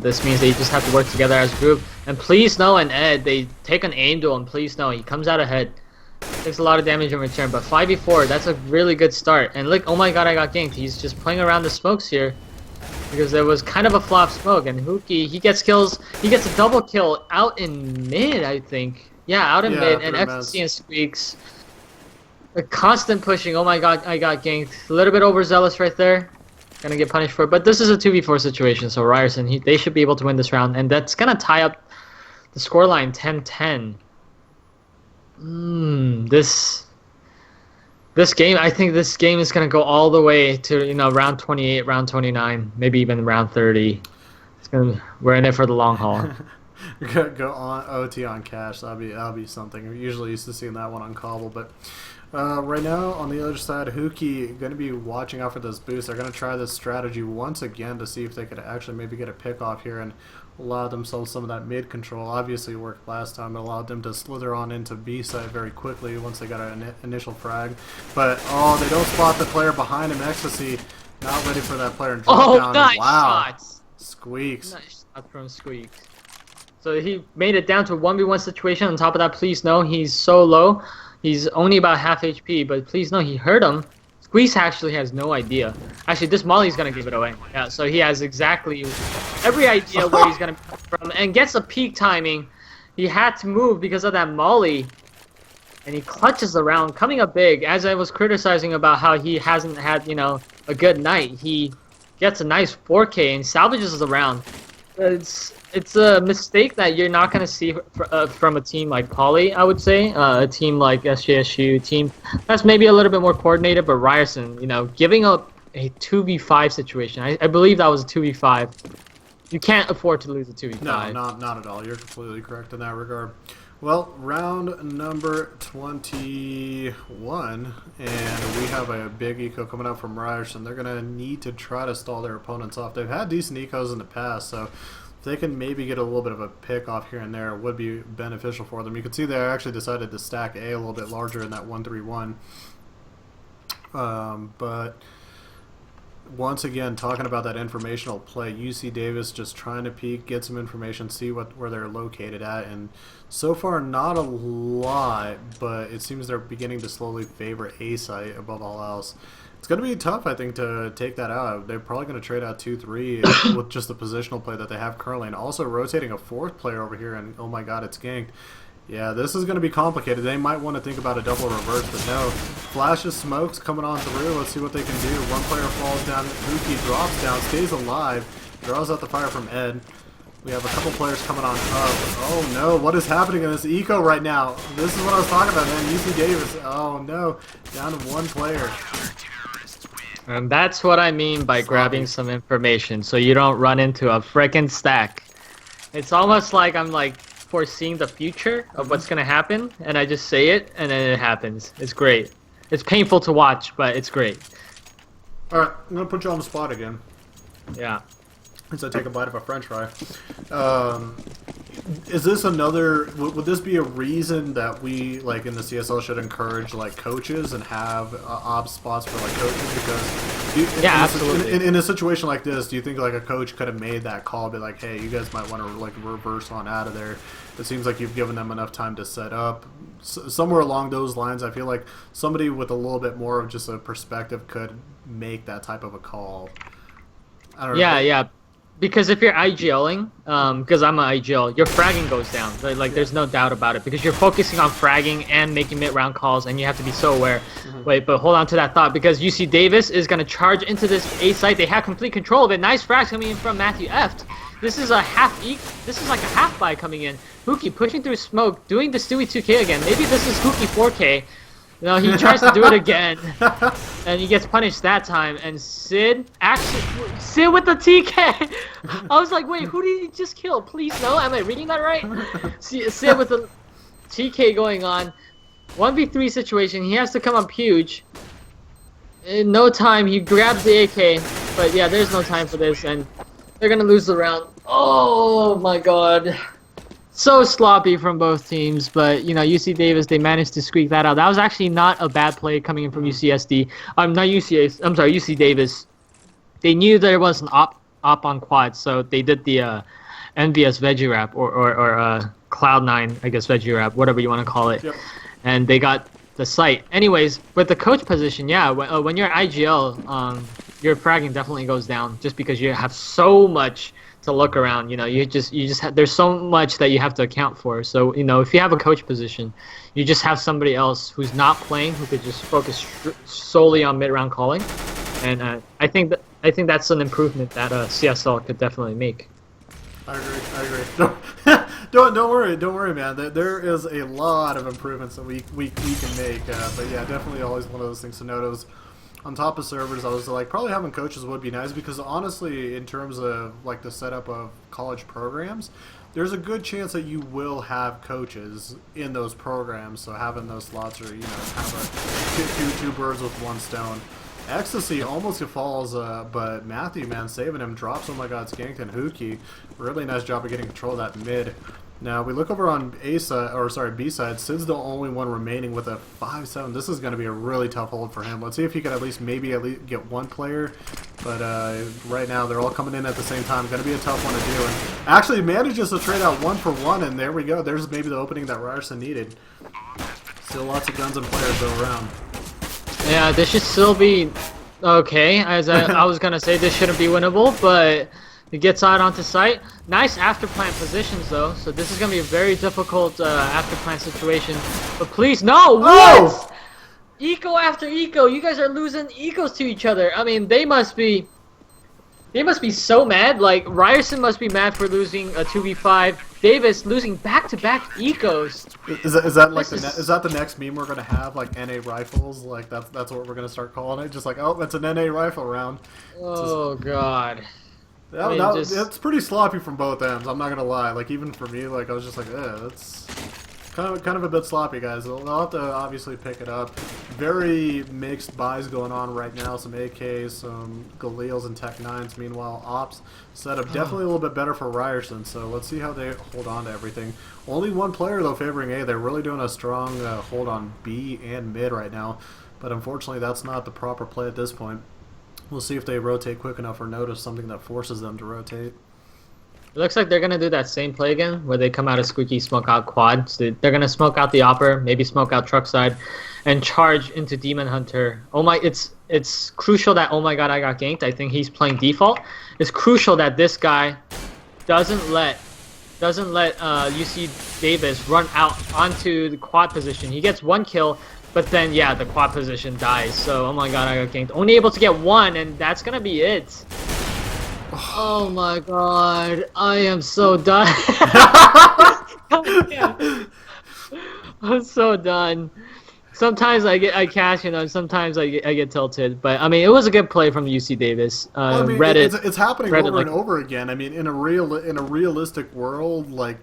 This means they just have to work together as a group. And please know, and Ed, they take an aim duel, and please know, he comes out ahead. Takes a lot of damage in return, but 5v4, that's a really good start. And look, oh my god, I got ganked. He's just playing around the smokes here. Because there was kind of a flop smoke, and Hookie, he gets kills. He gets a double kill out in mid, I think. Yeah, out in mid, and Ecstasy and Squeaks. The constant pushing, oh my god, I got ganked. A little bit overzealous right there. Gonna get punished for it, but this is a 2v4 situation, so Ryerson, they should be able to win this round, and that's gonna tie up the scoreline 10-10. This game, I think this game is gonna go all the way to round 28, round 29, maybe even round 30. We're in it for the long haul. Go on OT on cash. That'll be something. We're usually used to seeing that one on Cobble, but. Right now, on the other side, Hookie going to be watching out for this boost. They're going to try this strategy once again to see if they could actually maybe get a pick off here and allow themselves some of that mid control. Obviously, it worked last time. It allowed them to slither on into B side very quickly once they got an initial frag. But, they don't spot the player behind him. Ecstasy not ready for that player and drop down. Nice wow. Shots. Squeaks. Nice shot from Squeaks. So he made it down to a 1v1 situation. On top of that, please know he's so low. He's only about half HP, but please know he hurt him. Squeeze actually has no idea. Actually, this Molly's going to give it away. Yeah, so he has exactly every idea where he's going to come from and gets a peak timing. He had to move because of that Molly, and he clutches the round, coming up big. As I was criticizing about how he hasn't had, a good night, he gets a nice 4K and salvages the round. It's a mistake that you're not going to see from a team like Poly, I would say. A team like SJSU, team that's maybe a little bit more coordinated, but Ryerson, giving up a 2v5 situation. I believe that was a 2v5. You can't afford to lose a 2v5. No, not at all. You're completely correct in that regard. Well, round number 21, and we have a big eco coming out from Ryerson. They're going to need to try to stall their opponents off. They've had decent ecos in the past, so if they can maybe get a little bit of a pick off here and there, it would be beneficial for them. You can see they actually decided to stack A a little bit larger in that 1-3-1. But once again, talking about that informational play, UC Davis just trying to peek, get some information, see where they're located at, and so far not a lot, but it seems they're beginning to slowly favor A site above all else. It's going to be tough, I think, to take that out. They're probably going to trade out 2-3 with just the positional play that they have currently, and also rotating a fourth player over here, and oh my god, it's ganked. Yeah, this is going to be complicated. They might want to think about a double reverse, but no. Flashes, smokes coming on through. Let's see what they can do. One player falls down. Mookie drops down, stays alive, draws out the fire from Ed. We have a couple players coming on up. Oh no, what is happening in this eco right now? This is what I was talking about, man. UC Davis. Oh no, down to one player. And that's what I mean by grabbing some information, so you don't run into a frickin' stack. It's almost like I'm like foreseeing the future of what's gonna happen, and I just say it, and then it happens. It's great. It's painful to watch, but it's great. Alright, I'm gonna put you on the spot again. Yeah. As I take a bite of a french fry. Is this another, would this be a reason that we, like, in the CSL should encourage, like, coaches and have ops spots for, like, coaches? Because yeah, absolutely. In a situation like this, do you think, like, a coach could have made that call, be like, hey, you guys might want to, like, reverse on out of there? It seems like you've given them enough time to set up. Somewhere along those lines, I feel like somebody with a little bit more of just a perspective could make that type of a call. I don't know. Yeah. Because if you're IGLing, because I'm an IGL, your fragging goes down. Like, there's no doubt about it. Because you're focusing on fragging and making mid-round calls, and you have to be so aware. Wait, but hold on to that thought, because UC Davis is going to charge into this A site. They have complete control of it. Nice frags coming in from Matthew Eft. This is a this is like a half buy coming in. Hookie pushing through smoke, doing the Stewie 2K again. Maybe this is Hookie 4K. No, he tries to do it again, and he gets punished that time. And Sid with the TK. I was like, wait, who did he just kill? Please, no. Am I reading that right? Sid with the TK going on. 1v3 situation. He has to come up huge. In no time, he grabs the AK. But yeah, there's no time for this, and they're gonna lose the round. Oh my god. So sloppy from both teams, but you know, UC Davis, they managed to squeak that out. That was actually not a bad play coming in from UCSD. I'm sorry, UC Davis. They knew there was an op on quad, so they did the NVS veggie wrap or Cloud9, I guess, veggie wrap, whatever you want to call it. Yep. And they got the site. Anyways, with the coach position, yeah, when you're IGL, your fragging definitely goes down just because you have so much to look around. You know, you just there's so much that you have to account for. So, you know, if you have a coach position, you just have somebody else who's not playing who could just focus solely on mid-round calling. And I think that's an improvement that CSL could definitely make. I agree. Don't worry, man. There is a lot of improvements that we can make. But yeah, definitely always one of those things to note. It was on top of servers. I was like, probably having coaches would be nice, because honestly, in terms of like the setup of college programs, there's a good chance that you will have coaches in those programs. So having those slots are, you know, kind of a two birds with one stone. Ecstasy almost falls, but Matthew, man, saving him, drops. Oh my god, Skanked and Hookie. Really nice job of getting control of that mid. Now we look over on B side. Sid's the only one remaining with a 5-7. This is going to be a really tough hold for him. Let's see if he can at least get one player. But right now they're all coming in at the same time. Going to be a tough one to do. And actually manages to trade out 1-for-1, and there we go. There's maybe the opening that Ryerson needed. Still lots of guns and players go around. Yeah, this should still be okay. As I was gonna say, this shouldn't be winnable, but it gets out onto site. Nice after plant positions though, so this is gonna be a very difficult after plant situation. But please, no! What? Eco after eco, you guys are losing ecos to each other. I mean, they must be so mad. Like, Ryerson must be mad for losing a 2v5. Davis losing back-to-back ecos. Is that like is that the next meme we're gonna have? Like NA rifles? Like that's what we're gonna start calling it? Just like, oh, that's an NA rifle round. Oh god. It's pretty sloppy from both ends. I'm not gonna lie. Like even for me, like I was just like, that's kind of a bit sloppy, guys. They'll have to obviously pick it up. Very mixed buys going on right now. Some AKs, some Galeals, and Tech 9s. Meanwhile, Ops setup definitely a little bit better for Ryerson. So let's see how they hold on to everything. Only one player though favoring A. They're really doing a strong hold on B and mid right now. But unfortunately, that's not the proper play at this point. We'll see if they rotate quick enough or notice something that forces them to rotate. It looks like they're gonna do that same play again, where they come out of squeaky, smoke out quad. So they're gonna smoke out the opper, maybe smoke out truck side, and charge into Demon Hunter. Oh my! It's crucial that oh my god I got ganked. I think he's playing default. It's crucial that this guy doesn't let UC Davis run out onto the quad position. He gets 1 kill, but then yeah, the quad position dies. So oh my god I got ganked. Only able to get 1, and that's gonna be it. Oh my god, I am so done. I'm so done. Sometimes I cash, sometimes I get tilted. But I mean, it was a good play from UC Davis. Well, I mean, Reddit. It's happening Reddit, over and over again. I mean, in a realistic world, like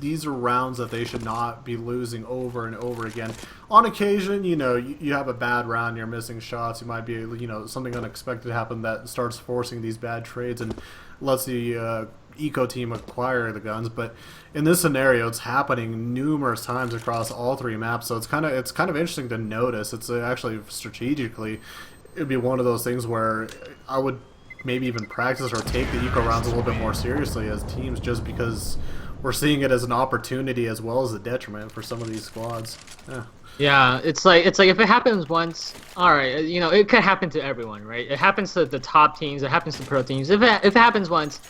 these are rounds that they should not be losing over and over again. On occasion, you have a bad round, you're missing shots. You might be, something unexpected happen that starts forcing these bad trades and lets the eco team acquire the guns. But in this scenario, it's happening numerous times across all 3 maps. So it's kind of interesting to notice. It's actually strategically, it'd be one of those things where I would maybe even practice or take the eco rounds a little bit more seriously as teams, just because we're seeing it as an opportunity as well as a detriment for some of these squads. Yeah. Yeah, it's like if it happens once, all right, it could happen to everyone, right? It happens to the top teams, it happens to pro teams. If it happens once,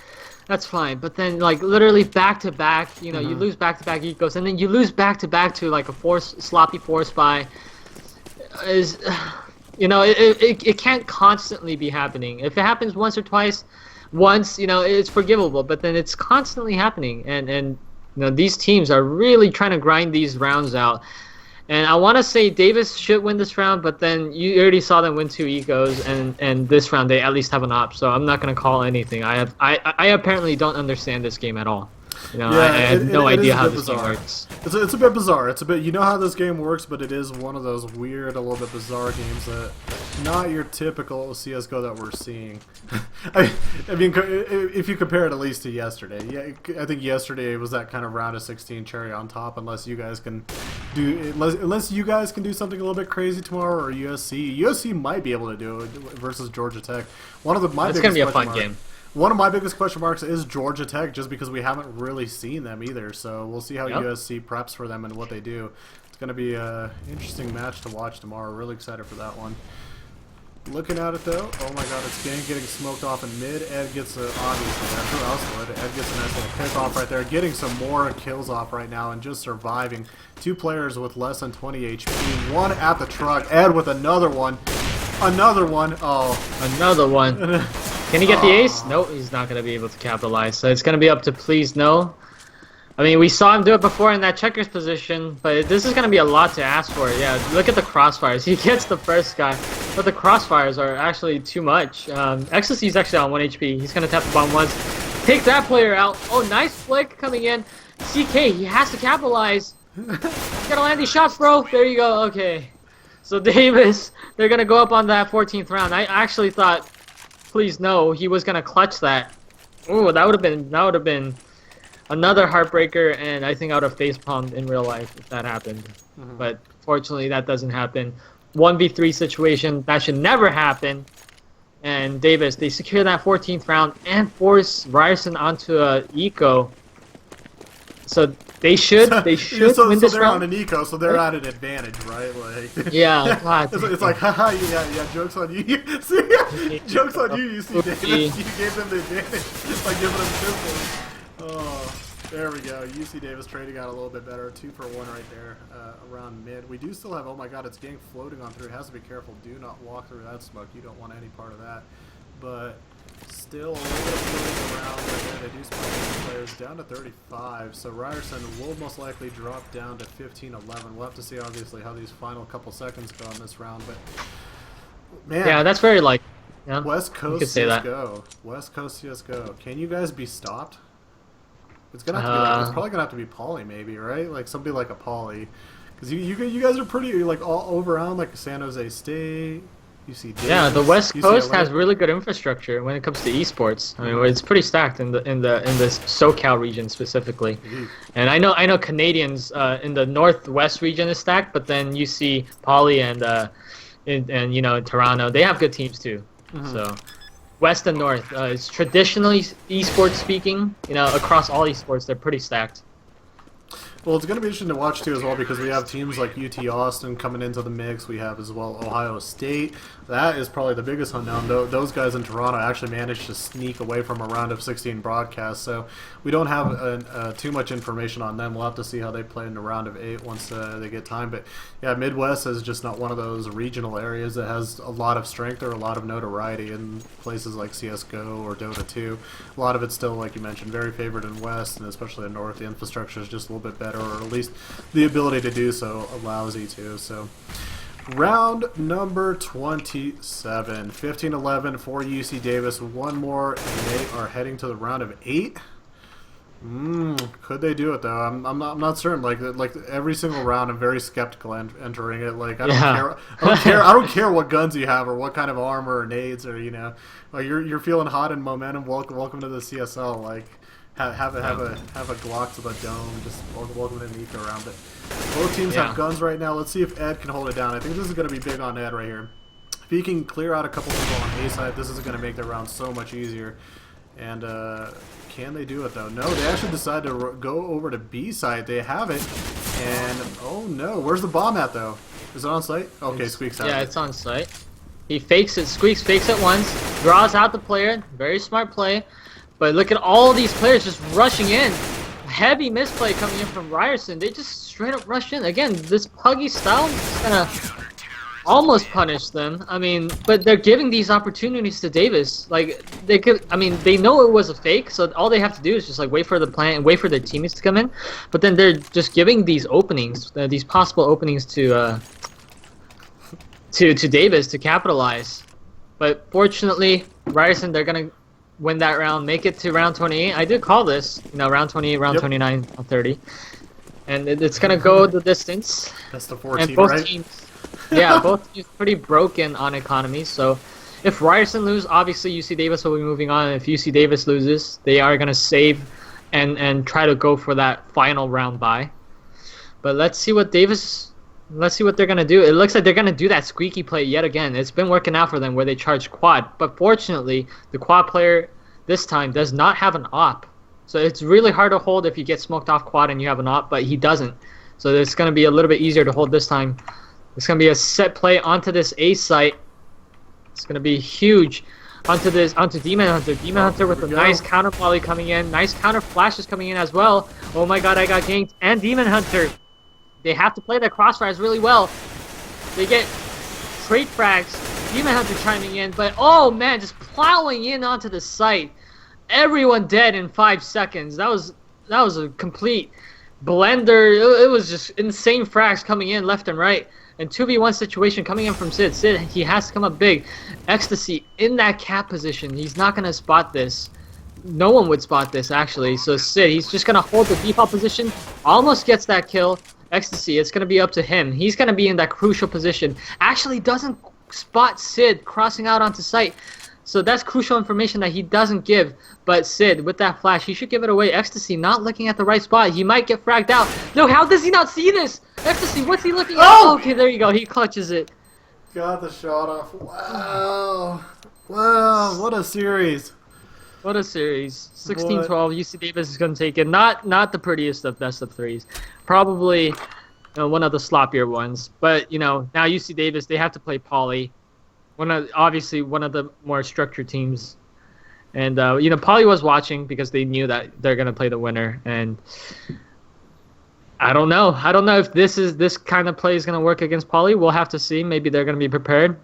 that's fine. But then like literally back to back, you lose back to back ecos, and then you lose back to back to like a sloppy force buy. Is it can't constantly be happening. If it happens once or twice, it's forgivable. But then it's constantly happening, and these teams are really trying to grind these rounds out. And I want to say Davis should win this round, but then you already saw them win 2 ecos, and this round they at least have an op. So I'm not gonna call anything. I apparently don't understand this game at all. I have no idea how this game works. It's a bit bizarre. It's a bit, how this game works, but it is one of those weird, a little bit bizarre games that not your typical CSGO that we're seeing. I mean, if you compare it at least to yesterday, yeah, I think yesterday was that kind of round of 16 cherry on top. Unless you guys can do something a little bit crazy tomorrow, or USC might be able to do it versus Georgia Tech. It's gonna be a fun game. One of my biggest question marks is Georgia Tech, just because we haven't really seen them either. So we'll see how USC preps for them and what they do. It's going to be an interesting match to watch tomorrow. Really excited for that one. Looking at it though, oh my god, it's getting smoked off in mid. Ed gets obviously, who else would? Ed gets a nice little pick off right there, getting some more kills off right now and just surviving. 2 players with less than 20 HP. 1 at the truck. Ed with another one. Another one. Oh. Another one. Can he get the ace? Nope, he's not going to be able to capitalize. So it's going to be up to Please No. I mean, we saw him do it before in that checkers position, but this is going to be a lot to ask for. Yeah, look at the crossfires. He gets the first guy, but the crossfires are actually too much. Ecstasy is actually on 1 HP. He's going to tap the bomb once. Take that player out. Oh, nice flick coming in. CK, he has to capitalize. You got to land these shots, bro. There you go. Okay. So Davis, they're going to go up on that 14th round. I actually thought, Please No, he was going to clutch that. Ooh, that would have been another heartbreaker, and I think I would have facepalmed in real life if that happened. But fortunately, that doesn't happen. 1v3 situation, that should never happen. And Davis, they secure that 14th round and force Ryerson onto a eco. So they should win this round. So they're on an eco, so they're at an advantage, right? Like, yeah, God, it's like, haha, yeah, joke's on you. Joke's on you, you see, Davis. You gave them the advantage by giving them pistols. Oh, there we go. UC Davis trading out a little bit better. 2 for 1 right there around mid. We do still have, oh my god, it's getting floating on through. It has to be careful. Do not walk through that smoke. You don't want any part of that. But still a little bit floating around right there. They do spot players down to 35. So Ryerson will most likely drop down to 15-11. We'll have to see, obviously, how these final couple seconds go in this round. But, man. Yeah, that's very like. Yeah, West Coast CSGO. West Coast CSGO. Can you guys be stopped? It's gonna have to be like, it's probably gonna have to be Poly, maybe, right? Like somebody like a Poly, because you guys are pretty like all over around like San Jose State, UC Davis. Yeah, the West Coast UCLA. has really good infrastructure when it comes to esports. I mean, it's pretty stacked in the SoCal region specifically. And I know Canadians in the Northwest region is stacked, but then you see Poly and in Toronto, they have good teams too. So. West and North. It's traditionally esports speaking. You know, across all esports, they're pretty stacked. Well, it's going to be interesting to watch too as well because we have teams like UT Austin coming into the mix. We have as well Ohio State. That is probably the biggest unknown. Those guys in Toronto actually managed to sneak away from a round of 16 broadcast, so we don't have too much information on them. We'll have to see how they play in the round of 8 once they get time. But yeah, Midwest is just not one of those regional areas that has a lot of strength or a lot of notoriety in places like CSGO or Dota 2. A lot of it's still, like you mentioned, very favored in West, and especially in North, the infrastructure is just a little bit better, or at least the ability to do so allows you to. So round number 27, 15-11 for UC Davis. One more, and they are heading to the round of 8. Could they do it though? I'm not certain. Like every single round, I'm very skeptical entering it. Like I don't care. I don't care what guns you have or what kind of armor or nades or like you're feeling hot and momentum. Welcome to the CSL. Like have a Glock to the dome. Just welcome to the around it. Both teams have guns right now. Let's see if Ed can hold it down. I think this is going to be big on Ed right here. If he can clear out a couple people on A side, this is going to make their round so much easier. And can they do it though? No, they actually decide to go over to B side. They have it, and oh no, where's the bomb at though? Is it on site? Okay, Squeaks has it. Yeah, it's on site. He fakes it. Squeaks fakes it once, draws out the player. Very smart play. But look at all these players just rushing in. Heavy misplay coming in from Ryerson. They just straight up rush in. Again, this puggy style is gonna almost punish them. I mean, but they're giving these opportunities to Davis. Like they could. I mean, they know it was a fake, so all they have to do is just like wait for the plant and wait for their teammates to come in. But then they're just giving these openings, these possible openings to Davis to capitalize. But fortunately, Ryerson, they're gonna win that round, make it to round 28. I did call this, round 28, round 29, round 30. And it's going to go the distance. That's the 14, and both right? teams, yeah, both teams pretty broken on economy. So if Ryerson loses, obviously UC Davis will be moving on. And if UC Davis loses, they are going to save and try to go for that final round bye. But let's see what they're going to do. It looks like they're going to do that squeaky play yet again. It's been working out for them where they charge quad. But fortunately, the quad player this time does not have an op. So it's really hard to hold if you get smoked off quad and you have an op, but he doesn't. So it's going to be a little bit easier to hold this time. It's going to be a set play onto this A site. It's going to be huge. Onto Demon Hunter. Demon Hunter with a nice counter volley coming in. Nice counter flashes coming in as well. Oh my god, I got ganked. And Demon Hunter. They have to play their crossfires really well. They get trait frags. Demon Hunter chiming in, but oh man, just plowing in onto the site. Everyone dead in 5 seconds. That was a complete blender. It was just insane frags coming in left and right. And 2v1 situation coming in from Sid. Sid, he has to come up big. Ecstasy in that cap position. He's not going to spot this. No one would spot this, actually. So Sid, he's just going to hold the default position. Almost gets that kill. Ecstasy, it's going to be up to him. He's going to be in that crucial position. Actually doesn't spot Sid crossing out onto site. So that's crucial information that he doesn't give. But Sid, with that flash, he should give it away. Ecstasy not looking at the right spot. He might get fragged out. No, how does he not see this? Ecstasy, what's he looking at? Oh, okay, there you go. He clutches it. Got the shot off. Wow. Wow, what a series. What a series. 16-12. UC Davis is going to take it. Not the prettiest of best of threes. Probably one of the sloppier ones. But, now UC Davis, they have to play Poly. Obviously one of the more structured teams. And, Poly was watching because they knew that they're going to play the winner. And I don't know. I don't know if this kind of play is going to work against Poly. We'll have to see. Maybe they're going to be prepared.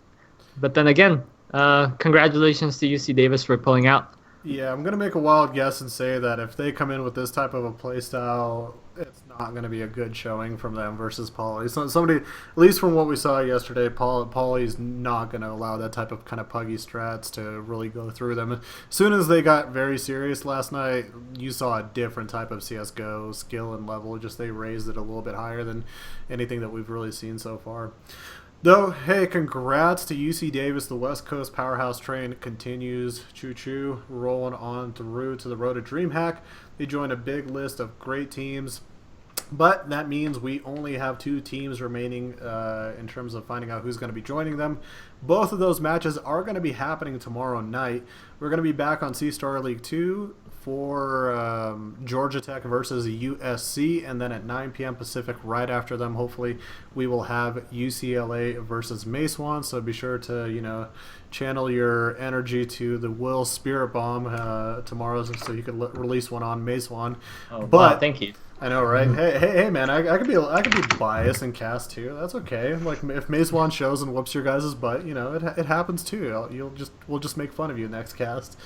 But then again, congratulations to UC Davis for pulling out. Yeah, I'm going to make a wild guess and say that if they come in with this type of a playstyle, it's not going to be a good showing from them versus Poly. So somebody, at least from what we saw yesterday, Poly's not going to allow that type of kind of puggy strats to really go through them. As soon as they got very serious last night, you saw a different type of CSGO skill and level. Just they raised it a little bit higher than anything that we've really seen so far. Though, hey, congrats to UC Davis. The West Coast powerhouse train continues. Choo-choo, rolling on through to the road to DreamHack. They joined a big list of great teams. But that means we only have 2 teams remaining in terms of finding out who's going to be joining them. Both of those matches are going to be happening tomorrow night. We're going to be back on C-Star League 2 for Georgia Tech versus USC, and then at 9 p.m. Pacific, right after them, hopefully, we will have UCLA versus Macewan. So be sure to, channel your energy to the Will Spirit Bomb tomorrow, so you can release one on Macewan. Oh, but wow, thank you. I know, right? Hey, man! I could be biased and cast too. That's okay. Like if Maze One shows and whoops your guys' butt, it happens too. We'll just make fun of you next cast.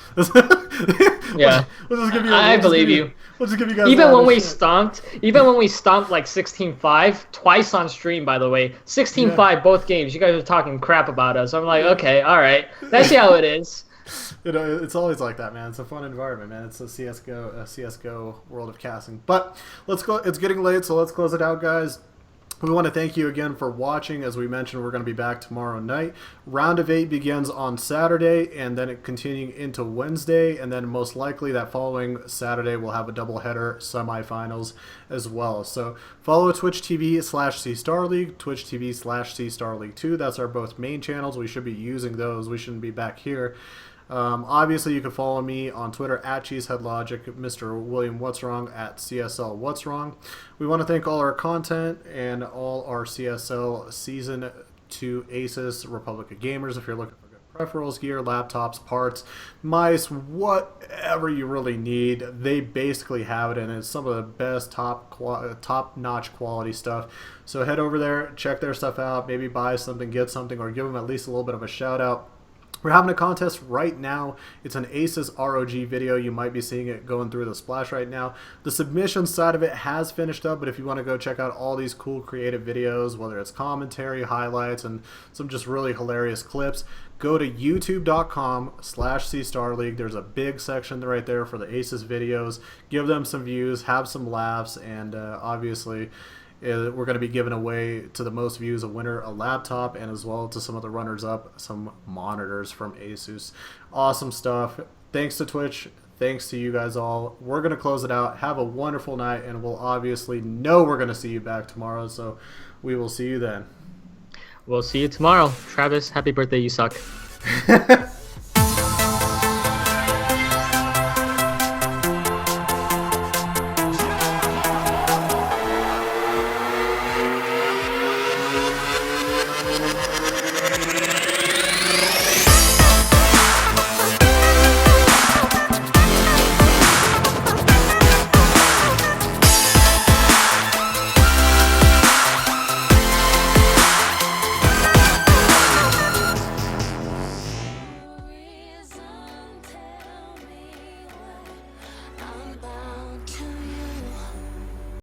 Yeah, I believe you. We'll just give you guys. Even when we stomped like 16-5 twice on stream. By the way, 16-5 both games. You guys are talking crap about us. I'm like, okay, all right. Let's see how it is. It's always like that, man. It's a fun environment, man. It's a CSGO world of casting. But let's go. It's getting late, so let's close it out, guys. We want to thank you again for watching. As we mentioned, we're going to be back tomorrow night. Round of 8 begins on Saturday, and then it continuing into Wednesday, and then most likely that following Saturday we'll have a doubleheader semifinals as well. So follow Twitch TV/CStarLeague, Twitch TV/CStarLeague2. That's our both main channels. We should be using those. We shouldn't be back here. Obviously, you can follow me on Twitter at CheeseheadLogic, Mr. William What's Wrong at CSL What's Wrong. We want to thank all our content and all our CSL Season 2 Aces, Republic of Gamers. If you're looking for good peripherals, gear, laptops, parts, mice, whatever you really need, they basically have it, and it's some of the best top-notch quality stuff. So head over there, check their stuff out, maybe buy something, get something, or give them at least a little bit of a shout-out. We're having a contest right now. It's an Aces ROG video. You might be seeing it going through the splash right now. The submission side of it has finished up, but if you want to go check out all these cool creative videos, whether it's commentary, highlights, and some just really hilarious clips, go to youtube.com/CStarLeague. There's a big section right there for the Aces videos. Give them some views, have some laughs, and obviously we're going to be giving away to the most views a winner a laptop, and as well to some of the runners-up some monitors from Asus. Awesome stuff. Thanks to Twitch. Thanks to you guys all. We're going to close it out. Have a wonderful night, and we'll obviously know we're going to see you back tomorrow, so we will see you then. We'll see you tomorrow. Travis, happy birthday, you suck.